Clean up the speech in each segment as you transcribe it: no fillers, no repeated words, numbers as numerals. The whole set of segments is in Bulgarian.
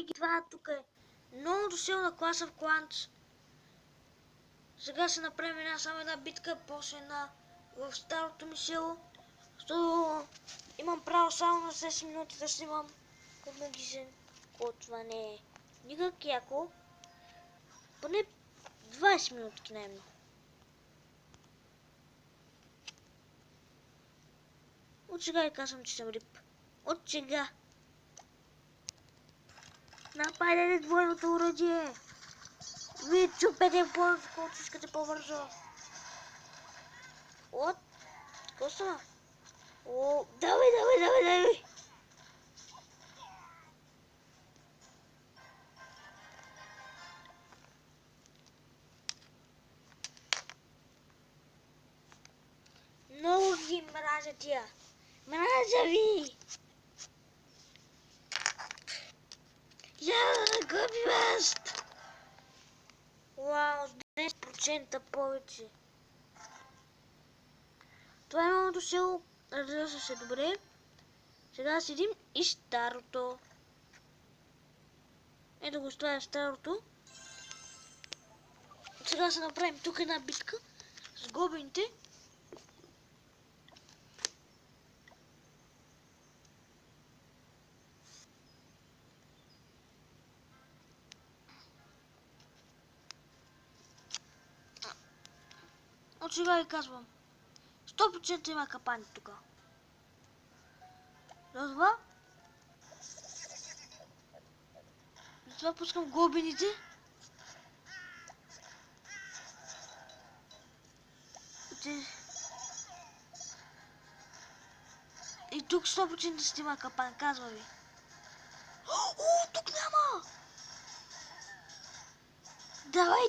ги това тук е много силна класа в кланч. Сега ще направим само една битка, после една в старото ми село. Защото имам право само на 10 минути да снимам под магисен. Това не е никак яко. Поне 20 минутки най-много. От сега ви казвам, че съм рип. От сега. Нападете двойното уръдие. Вие чупете по-бързо, колкото искате по-бързо. От? Какво става? О, давай. Много ги мразя тия. Мразя ви! Я, гъби вест! Вау, с 10% повече. Това е малото село. Разраса се добре. Сега седим и старото. Ето го оставя старото. Сега ще направим тук една битка с гоблините. От сега ви казвам. 100% има капани тук. Затова пускам гоблините. И тук 100% ще има капан, казва ви. О, тук няма! Давай,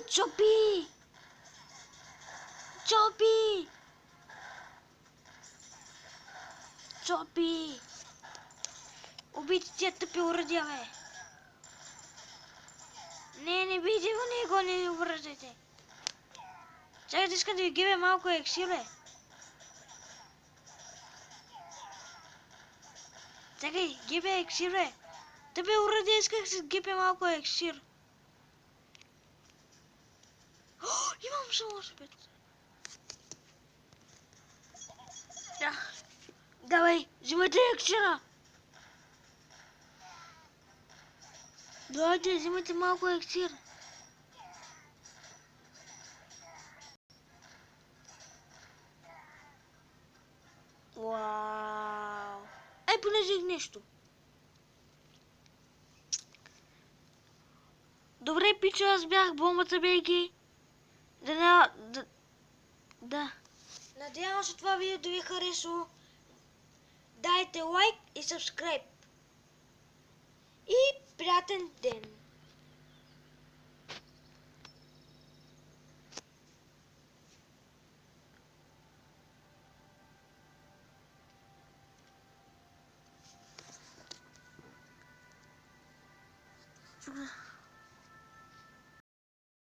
Чопи! Чопи! Убийте тия тъпи уръдия, бе! Не бийте го, не обръждайте! Чакайте, искам да ви гибе малко ексир, бе! Чакай, гибе ексир, бе! Тъпи уръдия, исках да се гибе малко ексир! Имам само спет! Давай, взимайте ексира! Давайте, взимайте малко ексир! Вау! Ай, понежих нещо! Добре, пичо, аз бях бомбата, бейки! Да. Надявам се това видео да ви харесало. Дайте лайк и subscribe. И приятен ден! Супер.